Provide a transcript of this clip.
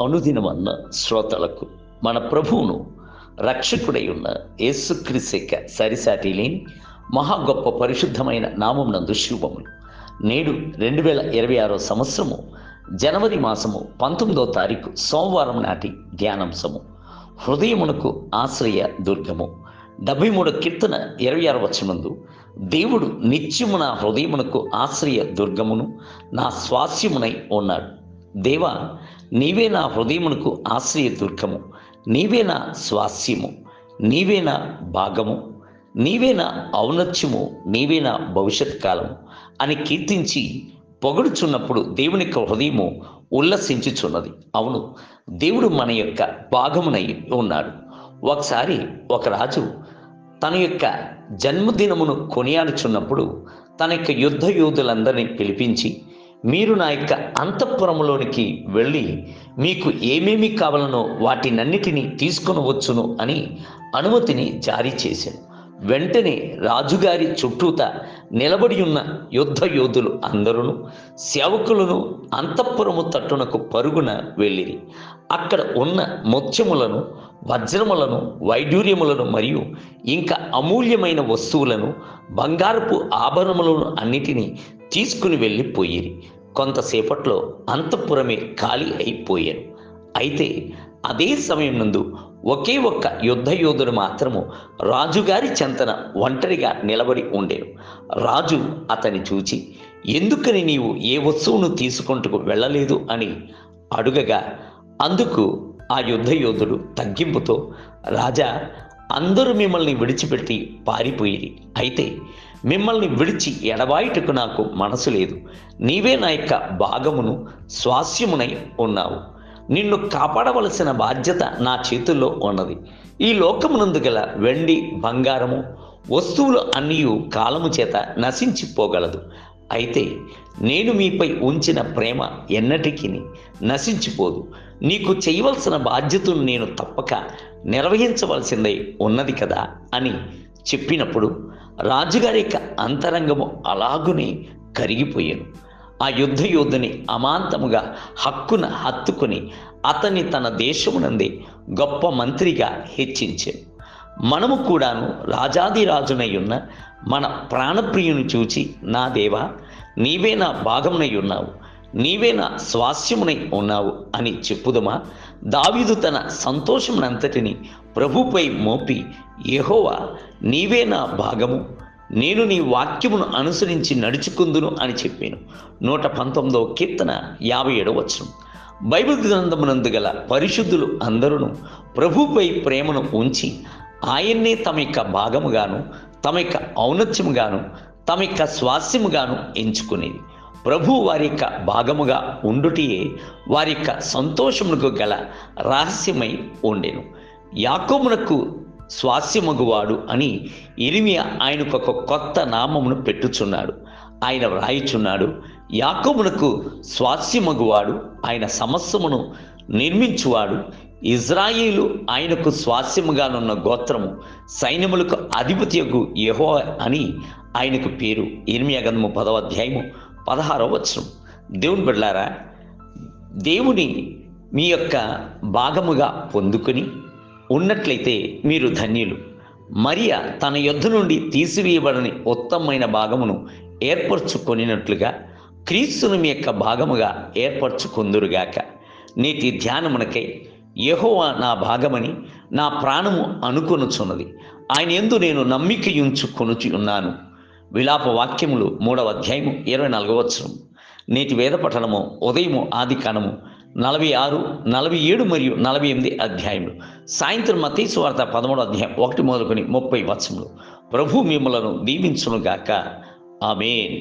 అనుదినమన్న శ్రోతలకు మన ప్రభువును రక్షకుడై ఉన్న యేసుక్రీస్తు యొక్క సరిసాటి లేని మహా గొప్ప పరిశుద్ధమైన నామమునందు శుభములు. నేడు 2026 సంవత్సరము జనవరి మాసము 19వ తారీఖు సోమవారం నాటి ధ్యానాంశము హృదయమునకు ఆశ్రయ దుర్గము. 73 కీర్తన 26 వచనమందు దేవుడు నిత్యము నా హృదయమునకు ఆశ్రయ దుర్గమును నా స్వాస్యమునై ఉన్నాడు. దేవా, నీవే నా హృదయమునకు ఆశ్రయ దుర్గము, నీవే నా స్వాస్యము, నీవే నా భాగము, నీవే నా ఔన్నత్యము, నీవే నా భవిష్యత్ కాలము అని కీర్తించి పొగడుచున్నప్పుడు దేవుని యొక్క హృదయము ఉల్లసించుచున్నది. అవును, దేవుడు మన యొక్క భాగమునై ఉన్నాడు. ఒకసారి ఒక రాజు తన యొక్క జన్మదినమును కొనియాడుచున్నప్పుడు తన యొక్క యుద్ధ యోధులందరినీ పిలిపించి, మీరు నా యొక్క అంతఃపురములోనికి వెళ్ళి మీకు ఏమేమి కావాలనో వాటినన్నిటినీ తీసుకొని వచ్చును అని అనుమతిని జారీ చేశాను. వెంటనే రాజుగారి చుట్టూత నిలబడి ఉన్న యుద్ధ యోధులు అందరూ సేవకులను అంతఃపురము తట్టునకు పరుగున వెళ్ళిరి. అక్కడ ఉన్న ముత్యములను, వజ్రములను, వైడూర్యములను మరియు ఇంకా అమూల్యమైన వస్తువులను, బంగారపు ఆభరణములను అన్నిటినీ తీసుకుని వెళ్ళిపోయిరి. కొంతసేపట్లో అంతఃపురమే ఖాళీ అయిపోయాను. అయితే అదే సమయం నందు ఒకే ఒక్క యుద్ధ యోధుడు మాత్రము రాజుగారి చెంతన ఒంటరిగా నిలబడి ఉండేను. రాజు అతని చూచి, ఎందుకని నీవు ఏ వస్తువును తీసుకుంటూ వెళ్ళలేదు అని అడుగగా, అందుకు ఆ యుద్ధ యోధుడు తగ్గింపుతో, రాజా, అందరూ మిమ్మల్ని విడిచిపెట్టి పారిపోయిరి. అయితే మిమ్మల్ని విడిచి ఎడబాయుటకు నాకు మనసు లేదు. నీవే నా యొక్క భాగమును, స్వాస్యమునై ఉన్నావు. నిన్ను కాపాడవలసిన బాధ్యత నా చేతుల్లో ఉన్నది. ఈ లోకమునందు గల వెండి, బంగారము, వస్తువులు అన్నీ కాలము చేత నశించిపోగలదు. అయితే నేను మీపై ఉంచిన ప్రేమ ఎన్నటికీ నశించిపోదు. నీకు చేయవలసిన బాధ్యతను నేను తప్పక నిర్వహించవలసిందే ఉన్నది కదా అని చెప్పినప్పుడు రాజుగారి యొక్క అంతరంగము అలాగునే కరిగిపోయాను. ఆ యుద్ధ యోధుని అమాంతముగా హక్కున హత్తుకొని అతన్ని తన దేశమునందే గొప్ప మంత్రిగా హెచ్చించాను. మనము కూడాను రాజాదిరాజునై ఉన్న మన ప్రాణప్రియుని చూచి, నా దేవా, నీవే నా భాగమునై ఉన్నావు, నీవే నా స్వాస్యమునై ఉన్నావు అని చెప్పుదమా? దావీదు తన సంతోషమునంతటిని ప్రభుపై మోపి, యెహోవా, నీవే నా భాగము, నేను నీ వాక్యమును అనుసరించి నడుచుకుందును అని చెప్పాను. 119వ కీర్తన 57వ వచనం. బైబిల్ గ్రంథమునందు గల పరిశుద్ధులు అందరూ ప్రభుపై ప్రేమను ఉంచి ఆయన్నే తమ యొక్క భాగముగాను, తమ యొక్క ఔన్నత్యముగాను, తమ యొక్క స్వాస్యముగాను ఎంచుకునేది. ప్రభు వారి యొక్క భాగముగా ఉండుటియే వారి యొక్క సంతోషమునకు గల రహస్యమై ఉండెను. యాకోబునకు స్వాస్యమగువాడు అని ఇర్మియా ఆయనకు ఒక కొత్త నామమును పెట్టుచున్నాడు. ఆయన వ్రాయిచున్నాడు, యాకోబునకు స్వాస్యమగువాడు, ఆయన సమస్తమును నిర్మించువాడు, ఇజ్రాయేలు ఆయనకు స్వాస్యముగానున్న గోత్రము, సైన్యములకు అధిపతియగు యెహోవా అని ఆయనకు పేరు. ఇర్మియా గ్రంథము 10వ అధ్యాయము 16వ వచనం. దేవుని బిడ్డలారా, దేవుని మీ యొక్క భాగముగా పొందుకొని ఉన్నట్లయితే మీరు ధన్యులు. మరియ తన యొద్ద నుండి తీసివేయబడని ఉత్తమమైన భాగమును ఏర్పరచుకొనినట్లుగా క్రీస్తును మీ యొక్క భాగముగా ఏర్పరచుకొందురుగాక. నేటి ధ్యానమునకై, యెహోవా నా భాగమని నా ప్రాణము అనుకొనుచున్నది, ఆయన యందు నేను నమ్మికయుంచుకొనుచు ఉన్నాను. విలాప వాక్యములు 3వ అధ్యాయము 24వ వచనం. నేటి వేద పఠనము ఉదయము ఆదికాండము 46, 47 మరియు 48 అధ్యాయములు. సాయంత్రం మత్తయి సువార్త 13వ అధ్యాయం 1 మొదలుకొని 30 వచనములు. ప్రభు మిమ్మలను దీవించునుగాక. ఆమేన్.